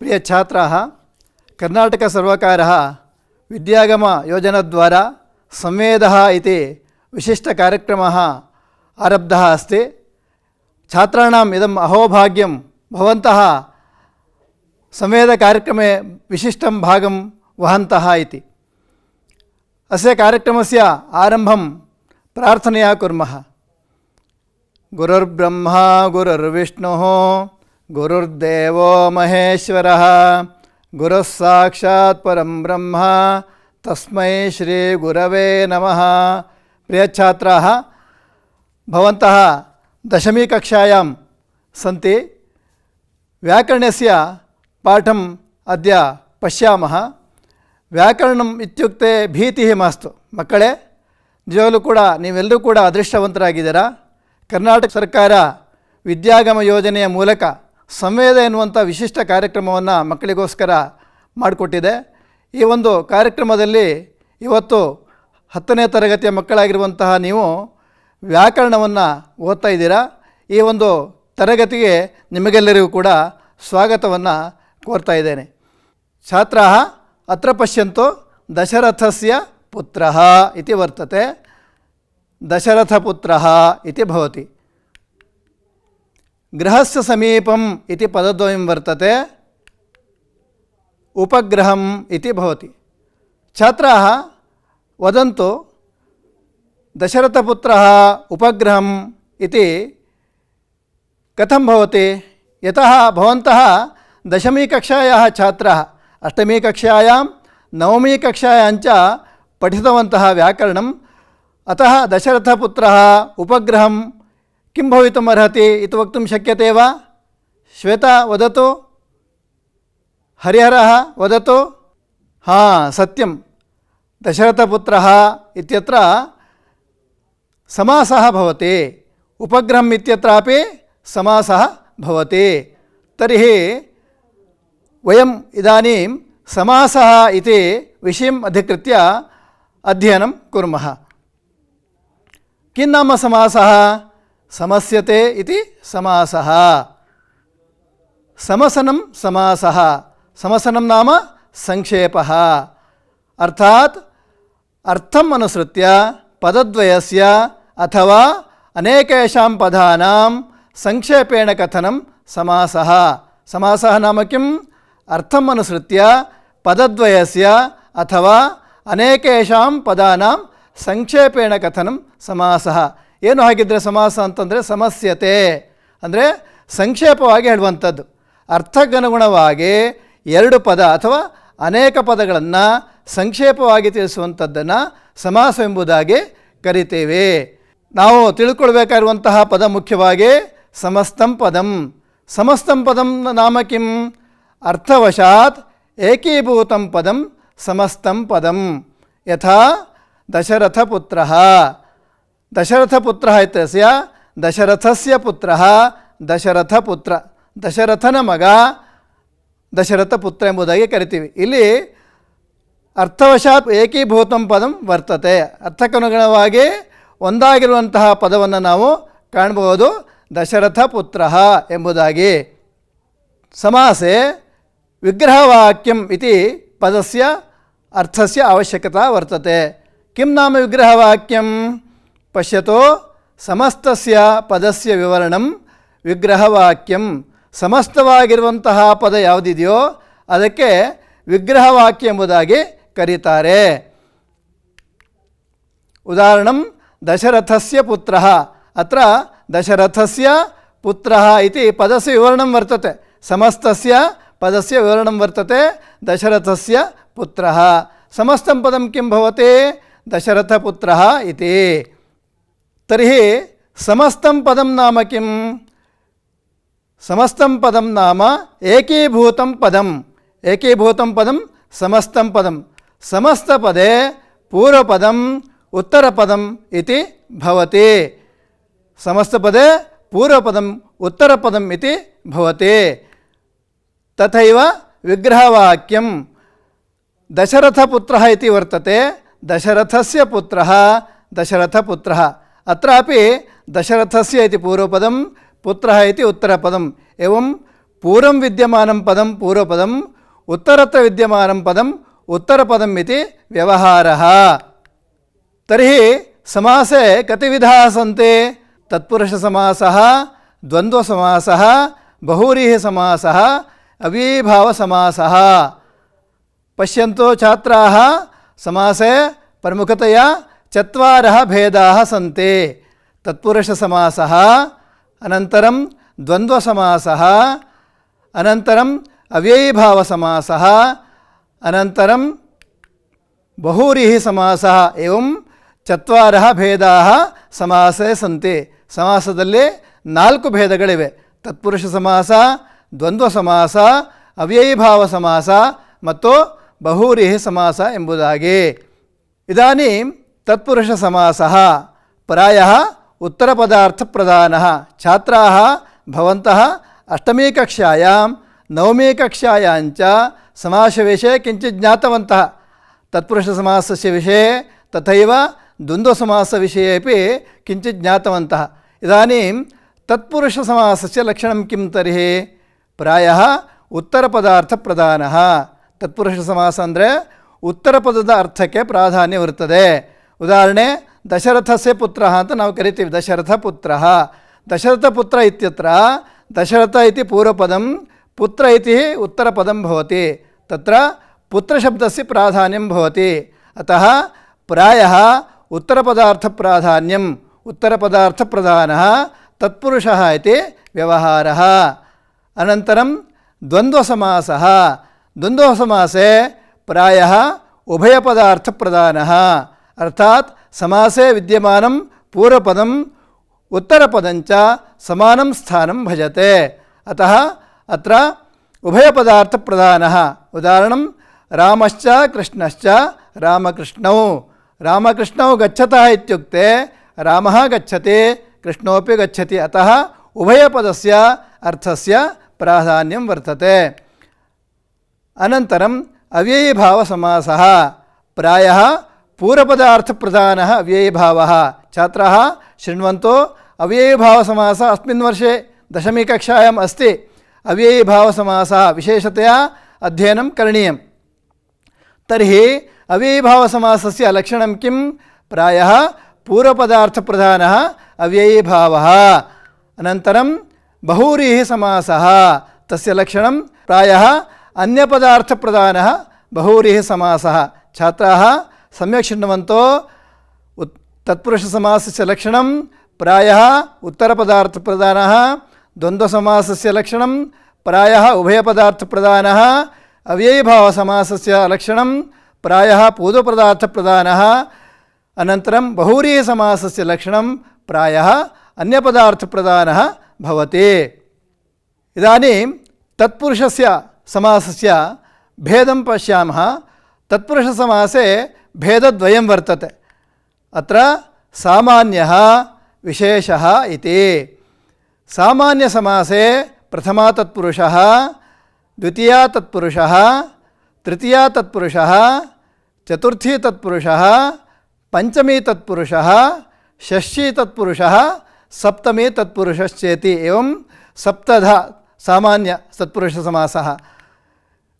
प्रिय छात्राः, कर्नाटक सर्वकारः विद्यागम योजनाद्वारा संवेदः इति विशिष्टकार्यक्रमः आरब्धः अस्ति। छात्राणाम् इदम् अहोभाग्यं भवन्तः संवेदकार्यक्रमे विशिष्टं भागं वहन्तः इति। अस्य कार्यक्रमस्य आरम्भं प्रार्थनया कुर्मः। गुरुर्ब्रह्मा गुरुर्विष्णुः गुरुर्देवो महेश्वरः गुरुः साक्षात् परं ब्रह्म तस्मै श्री गुरवे नमः। प्रिय छात्राः, भवन्तः दशमी कक्षायां सन्ति। व्याकरणस्य पाठम् अद्य पश्यामः। व्याकरणम् इत्युक्ते भीतिः मास्तु मಕ್ಕಳೇ, ನಿಜವಾಗಲೂ ಕೂಡ ನೀವೆಲ್ಲರೂ ಕೂಡ ಅದೃಷ್ಟವಂತರಾಗಿದ್ದೀರಾ। ಕರ್ನಾಟಕ ಸರ್ಕಾರ ವಿದ್ಯಾಗಮ ಯೋಜನೆಯ ಮೂಲಕ ಸಂವೇದ ಎನ್ನುವಂಥ ವಿಶಿಷ್ಟ ಕಾರ್ಯಕ್ರಮವನ್ನು ಮಕ್ಕಳಿಗೋಸ್ಕರ ಮಾಡಿಕೊಟ್ಟಿದೆ। ಈ ಒಂದು ಕಾರ್ಯಕ್ರಮದಲ್ಲಿ ಇವತ್ತು 10ನೇ ತರಗತಿಯ ಮಕ್ಕಳಾಗಿರುವಂತಹ ನೀವು ವ್ಯಾಕರಣವನ್ನು ಓದ್ತಾ ಇದ್ದೀರಾ। ಈ ಒಂದು ತರಗತಿಗೆ ನಿಮಗೆಲ್ಲರಿಗೂ ಕೂಡ ಸ್ವಾಗತವನ್ನು ಕೋರ್ತಾ ಇದ್ದೇನೆ। छात्राः अत्र पश्यन्तु, दशरथस्य पुत्रः इति वर्तते। दशरथपुत्रः इति भवति। गृहस्य समीपम् इति पदद्वयं वर्तते। उपग्रहम् इति भवति। छात्राः वदन्तु, दशरथपुत्रः उपग्रहम् इति कथं भवति? यतः भवन्तः दशमी कक्षायाः छात्राः, अष्टमी कक्षायां नवमी कक्षायां च पठितवन्तः व्याकरणम्। अतः दशरथपुत्रः उपग्रहं किं भवितुम् अर्हति इति वक्तुं शक्यते वा? श्वेता वदतु, हरिहरः वदतु। हाँ, सत्यं। दशरथपुत्रः इत्यत्र समासः भवति। उपग्रहम् इत्यत्रापि समासः भवति। तर्हि वयम् इदानीं समासः इति विषयम् अधिकृत्य अध्ययनं कुर्मः। किं नाम समासः? समस्यते इति समासः। समसनं समासः। समसनं नाम संक्षेपः। अर्थात् अर्थम् अनुसृत्य पदद्वयस्य अथवा अनेकेषां पदानां संक्षेपेण कथनं समासः। समासः नाम किम्? अर्थम् अनुसृत्य पदद्वयस्य अथवा अनेकेषां पदानां संक्षेपेण कथनं समासः। ಏನು ಹಾಗಿದ್ರೆ ಸಮಾಸ ಅಂತಂದರೆ ಸಮಸ್ಯತೆ ಅಂದರೆ ಸಂಕ್ಷೇಪವಾಗಿ ಹೇಳುವಂಥದ್ದು। ಅರ್ಥಕ್ಕನುಗುಣವಾಗಿ ಎರಡು ಪದ ಅಥವಾ ಅನೇಕ ಪದಗಳನ್ನು ಸಂಕ್ಷೇಪವಾಗಿ ತಿಳಿಸುವಂಥದ್ದನ್ನು ಸಮಾಸ ಎಂಬುದಾಗಿ ಕರಿತೇವೆ। ನಾವು ತಿಳ್ಕೊಳ್ಬೇಕಾಗಿರುವಂತಹ ಪದ ಮುಖ್ಯವಾಗಿ ಸಮಸ್ತಂ ಪದಂ। ಸಮಸ್ತಂ ಪದಂ ನಾಮ ಕಿಂ? अर्थवशात् एकीभूतं पदं समस्तं पदं। यथा दशरथपुत्रः, दशरथपुत्रः इत्यस्य दशरथस्य पुत्रः दशरथपुत्र, दशरथನ ಮಗ ದಶರಥಪುತ್ರ ಎಂಬುದಾಗಿ ಕರಿತೀವಿ। ಇಲ್ಲಿ ಅರ್ಥವಶಾತ್ ಏಕೀಭೂತಂ ಪದಂ ವರ್ತತೆ, ಅರ್ಥಕ್ಕನುಗುಣವಾಗಿ ಒಂದಾಗಿರುವಂತಹ ಪದವನ್ನು ನಾವು ಕಾಣಬಹುದು, ದಶರಥಪುತ್ರः ಎಂಬುದಾಗಿ। समासे विग्रहवाक्यम् इति पदस्य अर्थस्य आवश्यकता वर्तते। किं नाम विग्रहवाक्यं? पश्यतु, समस्तस्य पदस्य विवरणं विग्रहवाक्यं। ಸಮಸ್ತವಾಗಿರುವಂತಹ ಪದ ಯಾವುದಿದೆಯೋ ಅದಕ್ಕೆ ವಿಗ್ರಹವಾಕ್ಯ ಎಂಬುದಾಗಿ ಕರೀತಾರೆ। ಉದಾಹರಣಂ ದಶರಥಸ್ಯ ಪುತ್ರः, ಅತ್ರ ದಶರಥಸ್ಯ पुत्रः इति पदस्य विवरणं वर्तते। समस्तस्य पदस्य विवरणं वर्तते, दशरथस्य पुत्रः। समस्तं पदं किं भवति? दशरथपुत्रः इति। तर्हि समस्तं पदं नाम किं? समस्तं पदं नाम एकीभूतं पदम्। एकीभूतं पदं समस्तं पदं। समस्तपदे पूर्वपदम् उत्तरपदम् इति भवति। समस्तपदे पूर्वपदम् उत्तरपदम् इति भवति। तथैव विग्रहवाक्यं दशरथपुत्रः इति वर्तते। दशरथस्य पुत्रः दशरथपुत्रः। अत्रापि दशरथस्य इति पूर्वपदं, पुत्रः इति उत्तरपदम्। एवं पूर्वं विद्यमानं पदं पूर्वपदं उत्तरत्र विद्यमानं पदं उत्तरपदम् इति व्यवहारः। तर्हि समासे कति विधाः सन्ति? तत्पुरुषसमासः, द्वन्द्वसमासः, बहुव्रीहिसमासः, अव्ययीभावसमासः। पश्यन्तु छात्राः, समासे प्रमुखतया चत्वारः भेदाः सन्ति। तत्पुरुषसमासः, अनन्तरं द्वन्द्वसमासः, अनन्तरम् अव्ययीभावसमासः, अनन्तरं बहुव्रीहिसमासः। एवं चत्वारः भेदाः समासे सन्ति। समासದಲ್ಲಿ 4 ಭೇದಗಳಿವೆ. ತತ್ಪುರುಷ ಸಮಾಸ, ದ್ವಂದ್ವ ಸಮಾಸ, ಅವ್ಯಯೀಭಾವ ಸಮಾಸ ಮತ್ತು ಬಹುವ್ರೀಹಿ ಸಮಾಸ ಎಂಬುದಾಗಿ. ಇದಾनीं ತತ್ಪುರುಷ ಸಮಾಸः ಪ್ರಾಯಃ उत्तरपदार्थप्रधानः। छात्राः भवन्तः 8मी कक्षायां 9मी कक्षायां च समासविषये किञ्चित् ज्ञातवन्तः। तत्पुरुषसमासस्य विषये तथैव द्वन्द्वसमासविषये अपि किञ्चित् ज्ञातवन्तः। इदानीं तत्पुरुषसमासस्य लक्षणं किं तर्हि? प्रायः उत्तरपदार्थप्रधानः। तत्पुरुषसमास ಅಂದರೆ उत्तरपदದ ಅರ್ಥಕ್ಕೆ ಪ್ರಾಧಾನ್ಯ ಇರುತ್ತದೆ. ಉದಾಹರಣೆ दशरथस्य पुत्रः ಅಂತ ನಾವು ಕರಿತೀವಿ. दशरथपुत्रः, दशरथपुत्र इत्यत्र दशरथ इति पूर्वपदं, पुत्र इति उत्तरपदं भवति. तत्र पुत्रशब्दस्य प्राधान्यं भवति. अतः प्रायः उत्तरपदार्थप्राधान्यम्, उत्तरपदार्थप्रधानः तत्पुरुषः इति व्यवहारः। अनन्तरं द्वन्द्वसमासः। द्वन्द्वसमासे प्रायः उभयपदार्थप्रधानः, अर्थात् समासे विद्यमानं पूर्वपदं उत्तरपदञ्च समानं स्थानं भजते. अतः अत्र उभयपदार्थप्रधानः. उदाहरणं रामश्च कृष्णश्च रामकृष्णौ। रामकृष्णौ गच्छतः इत्युक्ते रामः गच्छति, कृष्णोपि गच्छति. अतः उभयपदस्य अर्थस्य प्राधान्यं वर्तते. अनन्तरम् अव्ययीभावसमासः प्रायः पूर्वपदार्थप्रधानः अव्ययीभावः. छात्राः शृण्वन्तु, अव्ययीभावसमासः अस्मिन् वर्षे 10मी कक्षायाम् अस्ति. अव्ययीभावसमासः विशेषतया अध्ययनं करणीयं. तर्हि अव्ययीभावसमासस्य लक्षणं किं? प्रायः पूर्वपदार्थप्रधानः अव्ययीभावः. अनन्तरं बहुव्रीहिसमासः, तस्य लक्षणं प्रायः अन्यपदार्थप्रधानः बहुव्रीहिसमासः. छात्राः सम्यक् शृण्वन्तु, तत्पुरुषसमासस्य लक्षणं प्रायः उत्तरपदार्थप्रधानः, द्वन्द्वसमासस्य लक्षणं प्रायः उभयपदार्थप्रधानः, अव्ययीभावसमासस्य लक्षणं प्रायः पूर्वपदार्थप्रधानः, अनन्तरं बहुव्रीहिसमासस्य लक्षणं प्रायः अन्यपदार्थप्रधानः भवति. इदानीं तत्पुरुषस्य समासस्य भेदं पश्यामः. तत्पुरुषसमासे भेदद्वयं वर्तते. अत्र सामान्यः विशेषः इति. सामान्यसमासे प्रथमा तत्पुरुषः, द्वितीया तत्पुरुषः, तृतीया तत्पुरुषः, चतुर्थी तत्पुरुषः, पंचमी तत्पुरुषः, षष्ठी तत्पुरुषः, सप्तमी तत्पुरुषश्चेति एवं सप्तधा सामान्य तत्पुरुषसमासः.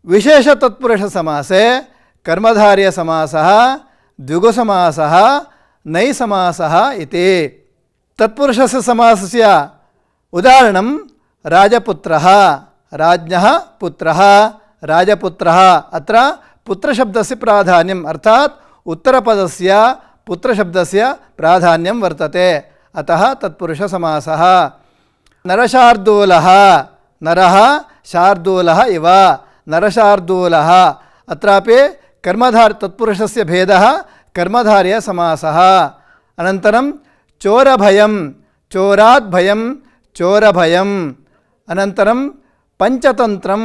विशेष तत्पुरुषसमासे कर्मधारयसमासः, द्विगुसमासः, नैसमासः इति. तत्पुरुषस्य समासस्य उदाहरणं राजपुत्रः, राज्ञः पुत्रः, राजपुत्रः. अत्र पुत्रशब्दस्य प्राधान्यम्, अर्थात् उत्तरपदस्य पुत्रशब्दस्य प्राधान्यं वर्तते. अतः तत्पुरुषसमासः. नरशार्दूलः, नरः शार्दूलः इव, नरशार्दूलः. अत्रापि तत्पुरुषस्य भेदः कर्मधारयसमासः. अनन्तरं चोरभयं, चोराद्भयं, चोरभयम्. अनन्तरं पंचतन्त्रं,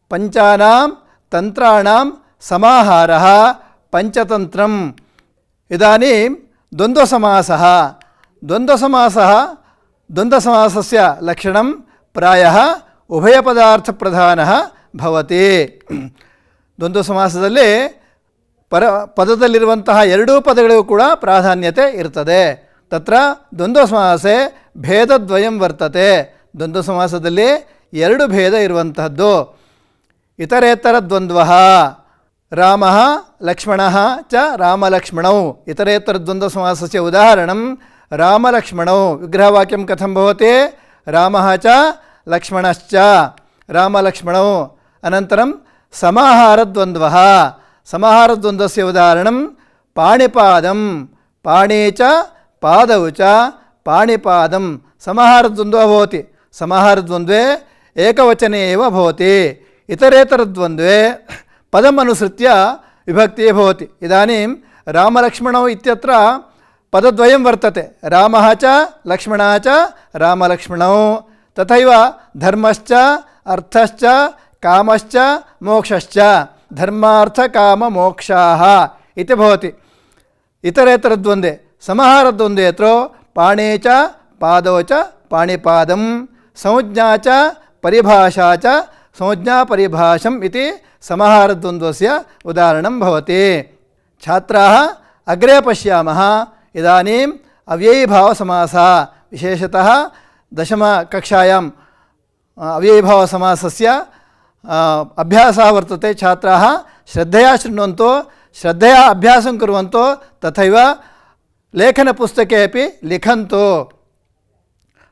पंचानां तन्त्राणां समाहारः पंचतन्त्रम्. इदानीं द्वन्द्वसमासः. द्वन्द्वसमासस्य लक्षणं प्रायः उभयपदार्थप्रधानः भवति. द्वन्द्वसमासದಲ್ಲಿ ಪದದಲ್ಲಿರುವಂತಹ ಎರಡೂ ಪದಗಳಿಗೂ ಕೂಡ ಪ್ರಾಧಾನ್ಯತೆ ಇರ್ತದೆ. ತತ್ರ ದ್ವಂದ್ವಸಮಾಸೆ ಭೇದದ್ವಯಂ ವರ್ತತೆ. ದ್ವಂದ್ವಸಮಾಸದಲ್ಲಿ ಎರಡು ಭೇದ ಇರುವಂತಹದ್ದು. ಇತರೇತರ ದ್ವಂದ್ವಃ ರಾಮಃ ಲಕ್ಷ್ಮಣಃ ಚ ರಾಮಲಕ್ಷ್ಮಣೌ. ಇತರೇತರ ದ್ವಂದ್ವ ಸಮಾಸಸ್ಯ ಉದಾಹರಣಂ ರಾಮಲಕ್ಷ್ಮಣೌ. ವಿಗ್ರಹವಾಕ್ಯಂ ಕಥಂ ಭವತಿ? ರಾಮಃ ಚ ಲಕ್ಷ್ಮಣಶ್ಚ ರಾಮಲಕ್ಷ್ಮಣೌ. ಅನಂತರಂ ಸಮಾಹಾರದ್ವಂದ್ವಃ. ಸಮಾಹಾರದ್ವಂದ್ವಸ್ಯ ಉದಾಹರಣಂ ಪಾಣಿಪಾದಂ. ಪಾಣಿ ಚ ಪಾದೌ ಚ ಪಾಣಿಪಾದಂ. ಸಮಾಹಾರದ್ವಂದ್ವः ಭವತಿ. ಸಮಾಹಾರದ್ವಂದ್वे ಏಕವಚನೆ एव भवति. इतरेतरद्वन्द्वे पदमनुसृत्य विभक्तिः भवति. इदानीं रामलक्ष्मणौ इत्यत्र पदद्वयं वर्तते. रामः च लक्ष्मणः च रामलक्ष्मणौ. तथैव धर्मश्च अर्थश्च कामश्च मोक्षश्च धर्मार्थकाममोक्षाः इति भवति. इतरेतरद्वन्द्वे समाहारद्वन्द्वे यत्र पाणि च पादौ च पाणिपादं संज्ञा च परिभाषा च संज्ञापरिभाषम् इति समाहारद्वन्द्वस्य उदाहरणं भवति. छात्राः अग्रे पश्यामः. इदानीम् अव्ययीभावसमासः विशेषतः दशमकक्षायाम् अव्ययीभावसमासस्य अभ्यासः वर्तते. छात्राः श्रद्धया शृण्वन्तु, श्रद्धया अभ्यासं कुर्वन्तु, तथैव लेखनपुस्तके अपि लिखन्तु.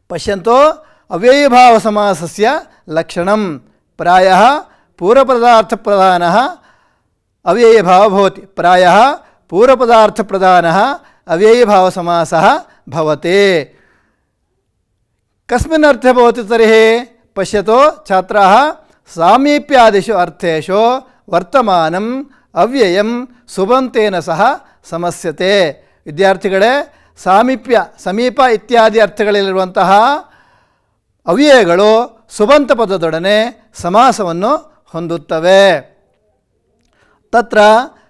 पश्यन्तु, अव्ययीभावसमासस्य लक्षणं प्रायः पूर्वपदार्थप्रधानः अव्ययीभावः भवति. प्रायः पूर्वपदार्थप्रधानः अव्ययीभावसमासः भवति. कस्मिन् अर्थे भवति तर्हि? पश्यतु छात्राः, सामीप्यादिषु अर्थेषु वर्तमानम् ಅವ್ಯಯಂ ಸುಬಂತೇನ ಸಹ ಸಮಸ್ಯತೆ. ವಿದ್ಯಾರ್ಥಿಗಳೇ, ಸಾಮೀಪ್ಯ, ಸಮೀಪ ಇತ್ಯಾದಿ ಅರ್ಥಗಳಲ್ಲಿರುವಂತಹ ಅವ್ಯಯಗಳು ಸುಬಂತ ಪದದೊಡನೆ ಸಮಾಸವನ್ನು ಹೊಂದುತ್ತವೆ. ತತ್ರ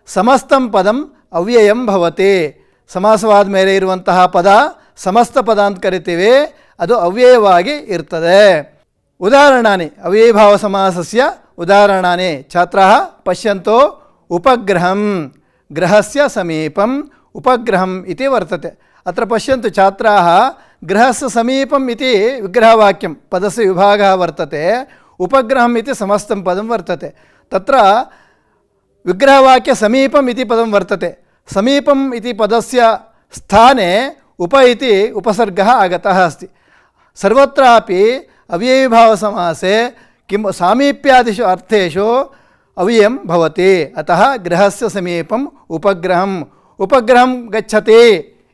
ಸಮಸ್ತಂ ಪದಂ ಅವ್ಯಯಂ ಭವತಿ. ಸಮಾಸವಾದ ಮೇಲೆ ಇರುವಂತಹ ಪದ ಸಮಸ್ತ ಪದ ಅಂತ ಕರಿತೀವಿ, ಅದು ಅವ್ಯಯವಾಗಿ ಇರ್ತದೆ. ಉದಾಹರಣಾನಿ ಅವ್ಯಯೀಭಾವ ಸಮಾಸಸ್ಯ ಉದಾಹರಣಾನಿ ಛಾತ್ರಾಃ ಪಶ್ಯಂತು. उपग्रहं गृहस्य समीपम् उपग्रहम् इति वर्तते. अत्र पश्यन्तु छात्राः, गृहस्य समीपम् इति विग्रहवाक्यं पदस्य विभागः वर्तते. उपग्रहम् इति समस्तं पदं वर्तते. तत्र विग्रहवाक्य समीपम् इति पदं वर्तते. समीपम् इति पदस्य स्थाने उप इति उपसर्गः आगतः अस्ति. सर्वत्रापि अव्ययीभावसमासे किं सामीप्यादिषु अर्थेषु अव्ययं भवति. अतः गृहस्य समीपम् उपग्रहम्. उपग्रहं गच्छति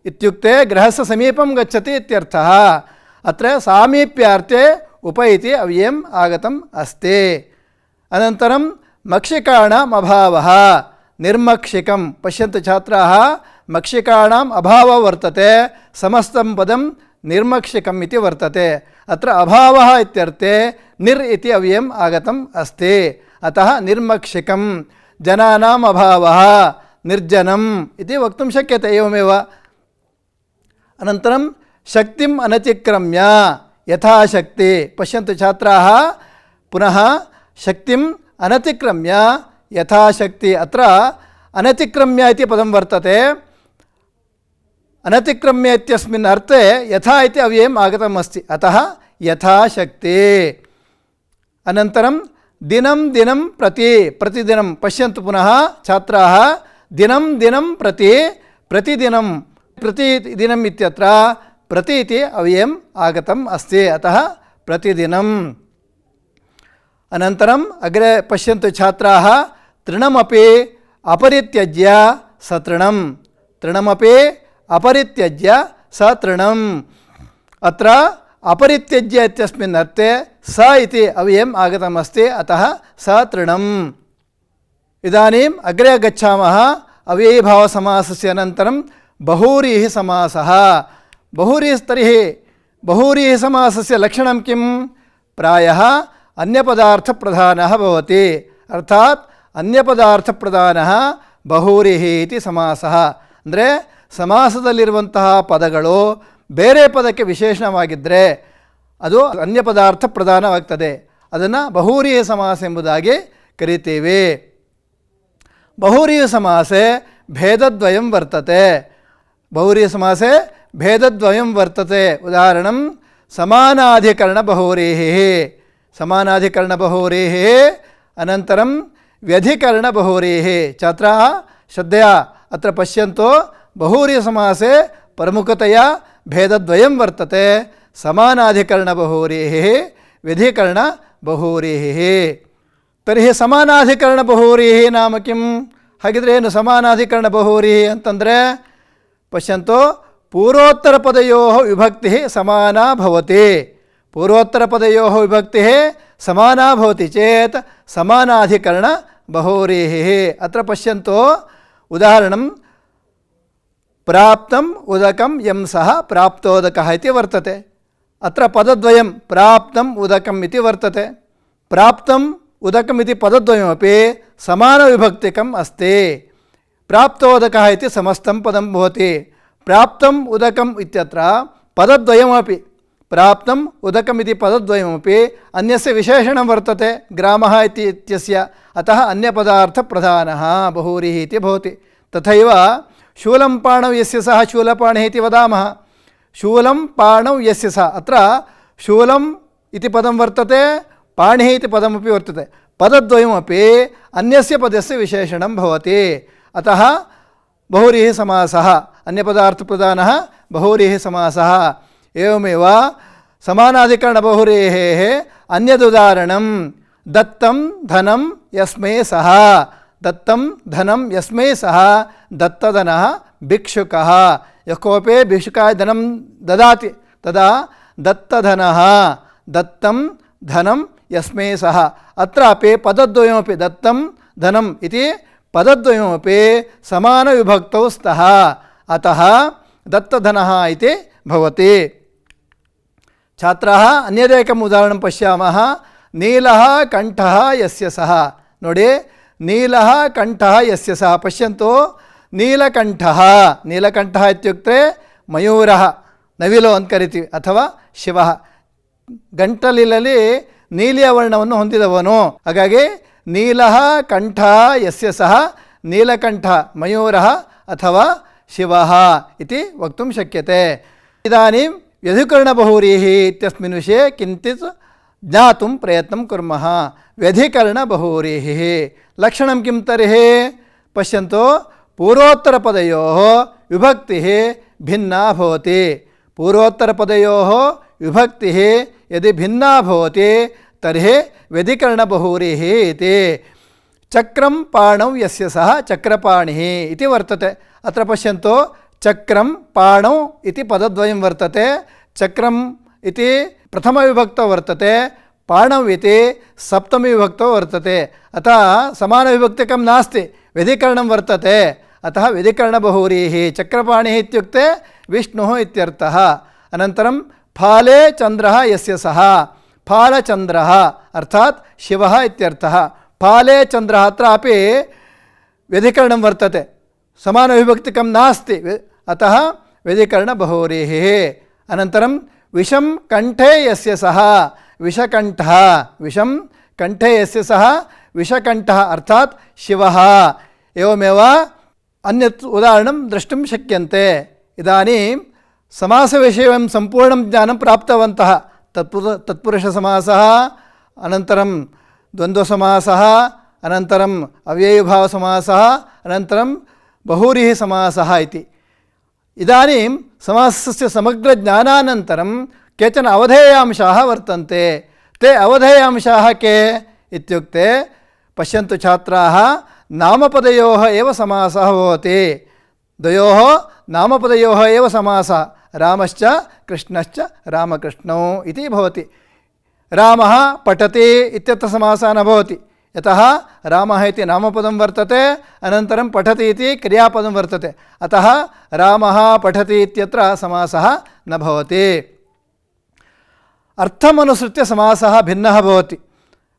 इत्युक्ते गृहस्य समीपं गच्छति इत्यर्थः. अत्र सामीप्यार्थे उप इति अव्ययम् आगतम् अस्ति. अनन्तरं मक्षिकाणाम् अभावः निर्मक्षिकं. पश्यन्तु छात्राः, मक्षिकाणाम् अभावः वर्तते. समस्तं पदं निर्मक्षिकम् इति वर्तते. अत्र अभावः इत्यर्थे निर् इति अव्ययम् आगतम् अस्ति. अतः निर्मक्षिकं. जनानाम् अभावः निर्जनम् इति वक्तुं शक्यते एवमेव. अनन्तरं शक्तिम् अनतिक्रम्य यथाशक्ति. पश्यन्तु छात्राः, पुनः शक्तिम् अनतिक्रम्य यथाशक्ति. अत्र अनतिक्रम्य इति पदं वर्तते. अनतिक्रम्य इत्यस्मिन् अर्थे यथा इति अव्ययम् आगतम् अस्ति. अतः यथाशक्ति. अनन्तरं दिनं दिनं प्रति प्रतिदिनं. पश्यन्तु पुनः छात्राः, दिनं दिनं प्रति प्रतिदिनं. प्रतिदिनम् इत्यत्र प्रति इति अव्ययम् आगतम् अस्ति. अतः प्रतिदिनम्. अनन्तरम् अग्रे पश्यन्तु छात्राः, तृणमपि अपरित्यज्य सतृणं. तृणमपि अपरित्यज्य सतृणम्. अत्र अपरित्यज्य इत्यस्मिन् अर्थे स इति अव्ययम् आगतम् अस्ति. अतः सतृणम्. इदानीम् अग्रे गच्छामः. अव्ययीभावसमासस्य अनन्तरं बहुव्रीः समासः. बहुव्रीः समासस्य लक्षणं किं? प्रायः अन्यपदार्थप्रधानः भवति. अर्थात् अन्यपदार्थप्रधानः बहुव्रीः इति समासः. ಅಂದರೆ ಸಮಾಸದಲ್ಲಿರುವಂತಹ ಪದಗಳು ಬೇರೆ ಪದಕ್ಕೆ ವಿಶೇಷಣವಾಗಿದ್ದರೆ ಅದು ಅನ್ಯ ಪದಾರ್ಥ ಪ್ರಧಾನವಾಗ್ತದೆ. ಅದನ್ನು ಬಹುವ್ರೀಹಿ ಸಮಾಸ ಎಂಬುದಾಗಿ ಕರಿತೀವಿ. ಬಹುವ್ರೀಹಿ ಸಮಾಸೆ ಭೇದದ್ವಯಂ ವರ್ತತೆ. ಬಹುವ್ರೀಹಿ ಸಮಾಸೆ ಭೇದದ್ವಯಂ ವರ್ತತೆ. ಉದಾಹರಣಂ ಸಮಾನಾಧಿಕರಣ ಬಹುವ್ರೀಹಿ. समानाधिकरणबहुव्रीः अनन्तरं व्यधिकरणबहुव्रीः। छात्राः श्रद्धया अत्र पश्यन्तु, बहुव्रीहिसमासे प्रमुखतया भेदद्वयं वर्तते, समानाधिकरणबहुव्रीः व्यधिकरणबहुव्रीः। तर्हि समानाधिकरणबहुव्रीः नाम किं? ಹಾಗಿದ್ರೆ ಏನು ಸಮಾನಾಧಿಕರಣಬಹುವ್ರೀಹಿ ಅಂತಂದರೆ? ಪಶ್ಯಂತು, ಪೂರ್ವೋತ್ತರಪದಯೋಃ ವಿಭಕ್ತಿಃ ಸಮಾನಾ ಭವತಿ। पूर्वोत्तरपदयोः विभक्तिः समाना भवति चेत् समानाधिकरणबहुव्रीहिः। अत्र पश्यन्तु, उदाहरणं प्राप्तम् उदकं यं सः प्राप्तोदकः इति वर्तते। अत्र पदद्वयं प्राप्तम् उदकम् इति वर्तते। प्राप्तम् उदकम् इति पदद्वयमपि समानविभक्तिकम् अस्ति। प्राप्तोदकः इति समस्तं पदं भवति। प्राप्तम् उदकम् इत्यत्र पदद्वयमपि, प्राप्तम् उदकम् इति पदद्वयमपि अन्यस्य विशेषणं वर्तते, ग्रामः इति इत्यस्य। अतः अन्यपदार्थप्रधानः बहुव्रीहिः इति भवति। तथैव शूलं पाणौ यस्य सः शूलपाणिः इति वदामः। शूलं पाणौ यस्य सः, अत्र शूलम् इति पदं वर्तते, पाणिः इति पदमपि वर्तते। पदद्वयमपि अन्यस्य पदस्य विशेषणं भवति। अतः बहुव्रीहिसमासः, अन्यपदार्थप्रधानः बहुव्रीहिसमासः। एवमेव समानाधिकरणबहुव्रीहेः अन्यदुदाहरणं दत्तं धनं यस्मै सः। दत्तं धनं यस्मै सः दत्तधनः भिक्षुकः। यः कोऽपि भिक्षुकाय धनं ददाति तदा दत्तधनः, दत्तं धनं यस्मै सः। अत्रापि पदद्वयमपि दत्तं धनम् इति पदद्वयमपि समानविभक्तौ स्तः। अतः दत्तधनः इति भवति। छात्राः अन्यदेकम् उदाहरणं पश्यामः। नीलः कण्ठः यस्य सः। ನೋಡಿ, नीलः कण्ठः यस्य सः। पश्यन्तु, नीलकण्ठः, नीलकण्ठः इत्युक्ते मयूरः, ನವಿಲು ಅಂತ ಕರಿತೀವಿ, ಅಥವಾ ಶಿವಃ, ಗಂಟಲಿನಲ್ಲಿ ನೀಲಿಯ ವರ್ಣವನ್ನು ಹೊಂದಿದವನು. ಹಾಗಾಗಿ ನೀಲಃ ಕಂಠ ಯಸ್ಯ ಸಹ ನೀಲಕಂಠ ಮಯೂರಃ ಅಥವಾ ಶಿವಃ इति वक्तुं शक्यते। इदानीं व्यधिकरणबहुव्रीहिः इत्यस्मिन् विषये किञ्चित् ज्ञातुं प्रयत्नं कुर्मः। व्यधिकरणबहुव्रीहिः लक्षणं किं तर्हि? पश्यन्तु, पूर्वोत्तरपदयोः विभक्तिः भिन्ना भवति। पूर्वोत्तरपदयोः विभक्तिः यदि भिन्ना भवति तर्हि व्यधिकरणबहुव्रीहिः इति। चक्रं पाणौ यस्य सः चक्रपाणिः इति वर्तते। अत्र पश्यन्तु, चक्रं पाणौ इति पदद्वयं वर्तते। चक्रम् इति प्रथमविभक्तौ वर्तते, पाणौ इति सप्तमीविभक्तौ वर्तते। अतः समानविभक्तिकं नास्ति, व्यधिकरणं वर्तते। अतः व्यधिकरणबहुव्रीहिः। चक्रपाणिः इत्युक्ते विष्णुः इत्यर्थः। अनन्तरं फाले चन्द्रः यस्य सः। फालचन्द्रः अर्थात् शिवः इत्यर्थः। फाले चन्द्रः अत्रापि व्यधिकरणं वर्तते, समानविभक्तिकं नास्ति, अतः व्यधिकरणबहुव्रीहिः। अनन्तरं विषं कण्ठे यस्य सः। विषकण्ठः, विषं कण्ठे यस्य सः विषकण्ठः अर्थात् शिवः। एवमेव अन्यत् उदाहरणं द्रष्टुं शक्यन्ते। इदानीं समासविषये वयं सम्पूर्णं ज्ञानं प्राप्तवन्तः। तत्पुरुषसमासः, अनन्तरं द्वन्द्वसमासः, अनन्तरम् अव्ययीभावसमासः, अनन्तरं बहुव्रीहिसमासः इति। इदानीं समासस्य समग्रज्ञानानन्तरं केचन अवधेयांशाः वर्तन्ते। ते अवधेयांशाः के इत्युक्ते, पश्यन्तु छात्राः, नामपदयोः एव समासः भवति। द्वयोः नामपदयोः एव समासः, रामश्च कृष्णश्च रामकृष्णौ इति भवति। रामः पठति इत्यत्र समासः न भवति, यतः रामः इति नामपदं वर्तते, अनन्तरं पठति इति क्रियापदं वर्तते। अतः रामः पठति इत्यत्र समासः न भवति। अर्थमनुसृत्य समासः भिन्नः भवति।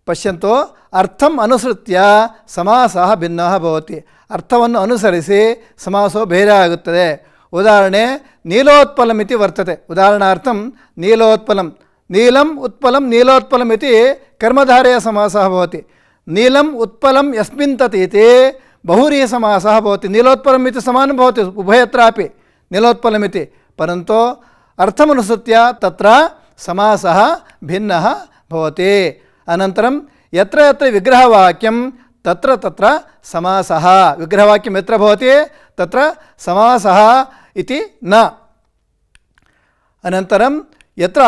पश्यन्तु, अर्थम् अनुसृत्य समासः भिन्नः भवति। अर्थವನ್ನು ಅನುಸರಿಸಿ ಸಮಾಸವು ಬೇರೆ ಆಗುತ್ತದೆ. ಉದಾಹರಣೆ, ನೀಲೋತ್ಪಲಂ ಇತಿ ವರ್ತತೆ. ಉದಾಹರಣಾರ್ಥಂ ನೀಲೋತ್ಪಲಂ, ನೀಲಂ ಉತ್ಪಲಂ ನೀಲೋತ್ಪಲಂ ಇತಿ कर्मधारय समासः भवति। नीलम् उत्पलं यस्मिन् तत् इति बहुव्रीहिसमासः भवति। नीलोत्पलम् इति समानं भवति उभयत्रापि नीलोत्पलम् इति, परन्तु अर्थमनुसृत्य तत्र समासः भिन्नः भवति। अनन्तरं यत्र यत्र विग्रहवाक्यं तत्र तत्र समासः विग्रहवाक्यं यत्र भवति तत्र समासः इति न अनन्तरं यत्र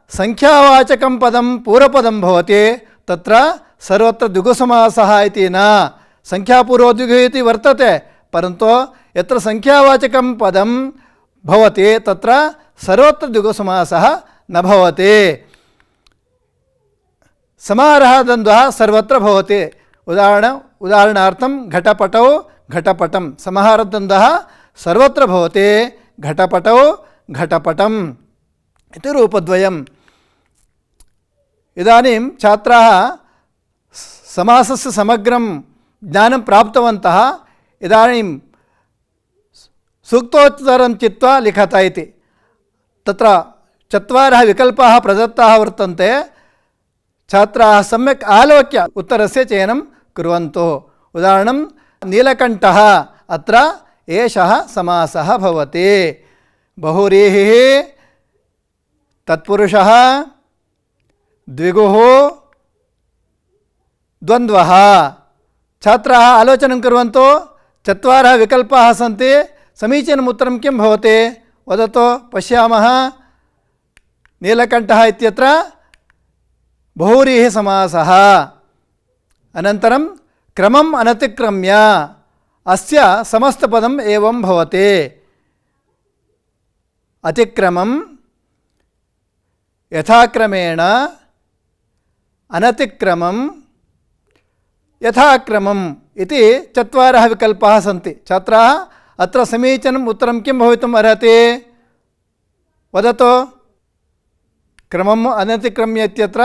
संख्यावाचकं पदं पूर्वपदं भवति तत्र सर्वत्र द्विगुसमासः इति न संख्यापूर्वद्विगु इति वर्तते परन्तु यत्र संख्यावाचकं पदं भवति तत्र सर्वत्र द्विगुसमासः न भवति समाहारः द्वन्द्वः सर्वत्र भवति उदाहरणार्थं घटपटौ घटपटं समाहारद्वन्द्वः सर्वत्र भवति घटपटौ घटपटम् इति रूपद्वयम् इदानीं छात्राः समासस्य समग्रं ज्ञानं प्राप्तवन्तः इदानीं सूक्तोत्तरं चित्वा लिखत इति तत्र चत्वारः विकल्पाः प्रदत्ताः वर्तन्ते छात्राः सम्यक् आलोक्य उत्तरस्य चयनं कुर्वन्तु उदाहरणं नीलकण्ठः अत्र एषः समासः भवति बहुव्रीहिः तत्पुरुषः द्विगुः द्वन्द्वः छात्राः आलोचनं कुर्वन्तु चत्वारः विकल्पाः सन्ति समीचीनम् उत्तरं किं भवति वदतु पश्यामः नीलकण्ठः इत्यत्र बहुव्रीहि समासः अनन्तरं क्रमम् अनतिक्रम्य अस्य समस्तपदम् एवं भवति अतिक्रमं यथाक्रमेण अनतिक्रमं यथाक्रमम् इति चत्वारः विकल्पाः सन्ति छात्राः अत्र समीचीनम् उत्तरं किं भवितुम् अर्हति वदतु क्रमम् अनतिक्रम्य इत्यत्र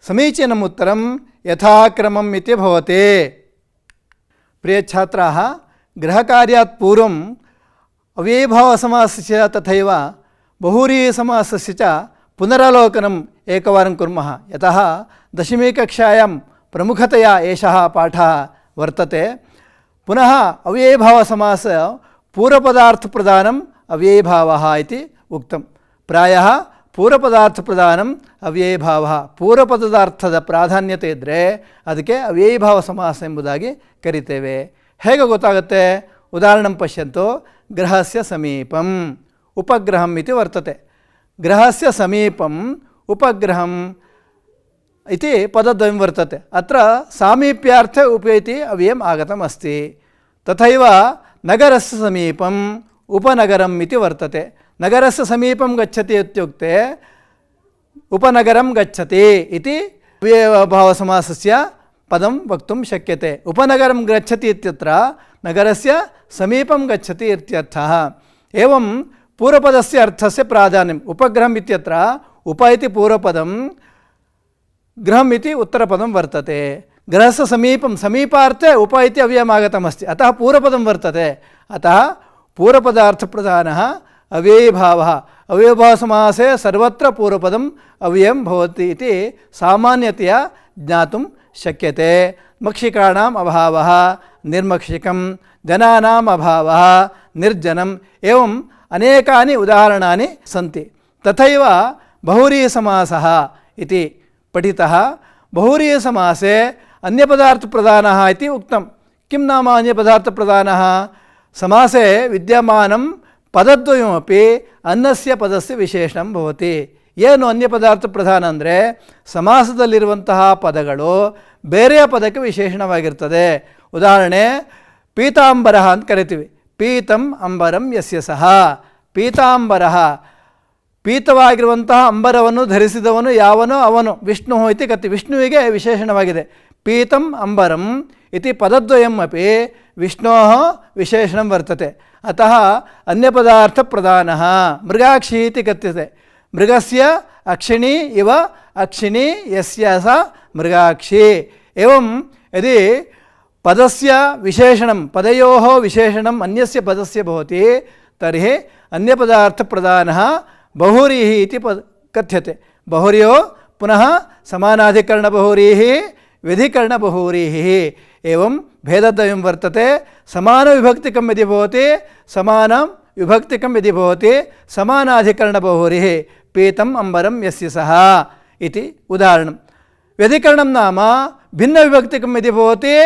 समीचीनम् उत्तरं यथाक्रमम् इति भवति प्रियछात्राः गृहकार्यात् पूर्वम् अव्ययीभावसमासस्य तथैव बहुव्रीहिसमासस्य च पुनरालोकनम् एकवारं कुर्मः यतः दशमीकक्षायां प्रमुखतया एषः पाठः वर्तते पुनः अव्ययीभावसमास पूर्वपदार्थप्रधानम् अव्ययीभावः इति उक्तं प्रायः पूर्वपदार्थप्रधानम् ಅವ್ಯಯೀಭಾವಃ ಪೂರ್ವಪದಾರ್ಥದ ಪ್ರಾಧಾನ್ಯತೆ ಇದ್ದರೆ ಅದಕ್ಕೆ ಅವ್ಯಯೀಭಾವ ಸಮಾಸ ಎಂಬುದಾಗಿ ಕರಿತೇವೆ. ಹೇಗೆ ಗೊತ್ತಾಗುತ್ತೆ? ಉದಾಹರಣೆ ಪಶ್ಯಂತು. ಗೃಹಸ್ಯ ಸಮೀಪಂ ಉಪಗ್ರಹಂ ಇತಿ ವರ್ತತೆ. ಗೃಹಸ್ಯ ಸಮೀಪಂ ಉಪಗ್ರಹಂ इति पदद्वयं वर्तते. अत्र सामीप्यार्थे उपैति अव्ययम् आगतम् अस्ति. तथैव नगरस्य समीपम् उपनगरम् इति वर्तते. नगरस्य समीपं गच्छति इत्युक्ते उपनगरं गच्छति इति अव्ययीभावसमासस्य पदं वक्तुं शक्यते. उपनगरं गच्छति इत्यत्र नगरस्य समीपं गच्छति इत्यर्थः. एवं पूर्वपदस्य अर्थस्य प्राधान्यम्. उपग्रहम् इत्यत्र उप इति पूर्वपदं, गृहम् इति उत्तरपदं वर्तते. गृहस्य समीपं समीपार्थे उप इति अव्ययम् आगतमस्ति, अतः पूर्वपदं वर्तते. अतः पूर्वपदार्थप्रधानः अव्ययीभावः. अव्ययीभावसमासे सर्वत्र पूर्वपदम् अव्ययं भवति इति सामान्यतया ज्ञातुं शक्यते. मक्षिकाणाम् अभावः निर्मक्षिकं, जनानाम् अभावः निर्जनम्, एवम् अनेकानि उदाहरणानि सन्ति. तथैव बहुव्रीहिसमासः इति पठितः. बहुव्रीहिसमासे अन्यपदार्थप्रधानः इति उक्तं. किं नाम अन्यपदार्थप्रधानः? समासे विद्यमानं पदद्वयमपि अन्यस्य पदस्य विशेषणं भवति. ಏನು ಅನ್ಯಪದಾರ್ಥಪ್ರಧಾನ ಅಂದರೆ ಸಮಾಸದಲ್ಲಿರುವಂತಹ ಪದಗಳು ಬೇರೆಯ ಪದಕ್ಕೆ ವಿಶೇಷಣವಾಗಿರ್ತದೆ. ಉದಾಹರಣೆ ಪೀತಾಂಬರಃ ಅಂತ ಕರಿತೀವಿ. ಪೀತಂ ಅಂಬರಂ ಯಸ್ಯ ಸಹ. ಪೀತಾಂಬರಃ, ಪೀತವಾಗಿರುವಂತಹ ಅಂಬರವನ್ನು ಧರಿಸಿದವನು ಯಾವನೋ ಅವನು ವಿಷ್ಣು ಇತಿ ಕತಿ. ವಿಷ್ಣುವಿಗೆ ವಿಶೇಷಣವಾಗಿದೆ. ಪೀತಂ ಅಂಬರಂ ಇತಿ ಪದದ್ವಯಂ ಅಪಿ ವಿಷ್ಣೋಃ ವಿಶೇಷಣಂ ವರ್ತತೆ. ಅತಃ ಅನ್ಯಪದಾರ್ಥಪ್ರಧಾನಃ ಮೃಗಾಕ್ಷಿ ಇತಿ ಕಥ್ಯತೆ. ಮೃಗಸ್ಯ ಅಕ್ಷಿಣಿ ಇವ ಅಕ್ಷಿಣಿ ಯಸ್ಯ ಸ ಮೃಗಾಕ್ಷಿ. एवं यदि पदस्य विशेषणं पदयोः विशेषणम् अन्यस्य पदस्य भवति तर्हि अन्यपदार्थप्रधानः बहुव्रीहिः इति कथ्यते. बहुव्रीहो पुनः समानाधिकरणबहुव्रीहिः व्यधिकरणबहुव्रीहिः एवं भेदद्वयं वर्तते. समानविभक्तिकं यदि भवति समानं विभक्तिकं यदि भवति समानाधिकरणबहुव्रीहिः. पीतम् अंबरं यस्य सः इति उदाहरणं. व्यधिकरणं नाम भिन्नविभक्तिकं यदि भवति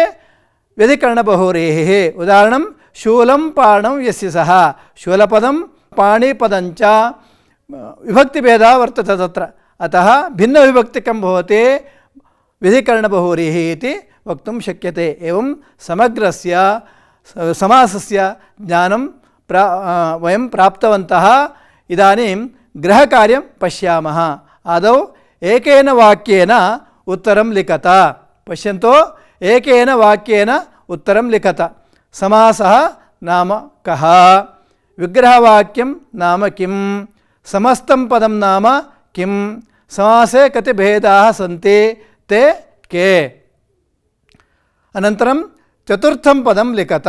व्यधिकरणबहुव्रीहिः। उदाहरणं शूलं पाणं यस्य सः, शूलपदं पाणिपदञ्च विभक्तिभेदः वर्तते तत्र, अतः भिन्नविभक्तिकं भवति व्यधिकरणबहुव्रीहिः इति वक्तुं शक्यते। एवं समग्रस्य समासस्य ज्ञानं वयं प्राप्तवन्तः। इदानीं गृहकार्यं पश्यामः। आदौ एकेन वाक्येन उत्तरं लिखत। पश्यन्तु, एकेन वाक्येन उत्तरं लिखत। समासः नाम कः, विग्रहवाक्यं नाम किं, समस्तं पदं नाम किं, समासे कति भेदाः सन्ति ते के। अनन्तरं चतुर्थं पदं लिखत।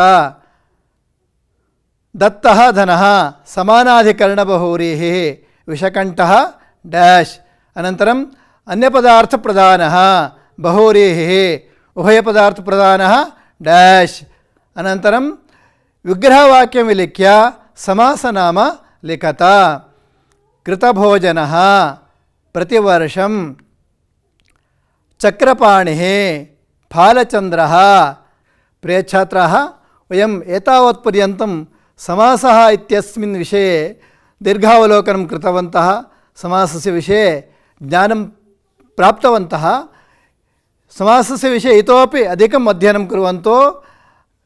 दत्तः धनः समानाधिकरणबहुव्रीहिः, विषकण्ठः डैश्। अनन्तरम् अन्यपदार्थप्रधानः बहुव्रीहिः, उभयपदार्थप्रधानः डैश्। अनन्तरं विग्रहवाक्यं विलिख्य समासनाम लिखत। कृतभोजनः प्रतिवर्षं, चक्रपाणिः फालचन्द्रः। प्रियछात्राः, वयम् एतावत्पर्यन्तं समासः इत्यस्मिन् विषये दीर्घावलोकनं कृतवन्तः। समासस्य विषये ज्ञानं प्राप्तवन्तः। समासस्य विषये इतोपि अधिकम् अध्ययनं कुर्वन्तु,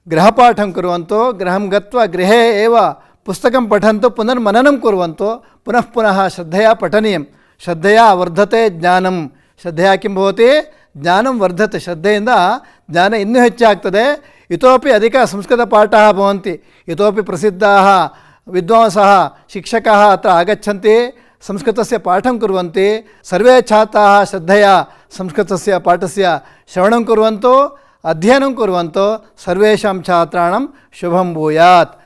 गृहपाठं कुर्वन्तु, गृहं गत्वा गृहे एव पुस्तकं पठन्तु, पुनर्मननं कुर्वन्तु, पुनः पुनः श्रद्धया पठनीयं। श्रद्धया वर्धते ज्ञानं। श्रद्धया किं भवति, ज्ञानं वर्धते। श्रद्धೆಯಿಂದ ಜ್ಞಾನ ಇನ್ನೂ ಹೆಚ್ಚಾಗ್ತದೆ। इतोपि अधिक संस्कृतपाठाः भवन्ति, इतोपि प्रसिद्धाः विद्वांसः शिक्षकाः अत्र आगच्छन्ति, संस्कृतस्य पाठं कुर्वन्ति। सर्वे छात्राः श्रद्धया संस्कृतस्य पाठस्य श्रवणं कुर्वन्तु, अध्ययनं कुर्वन्तु। सर्वेषां छात्राणां शुभं भूयात्।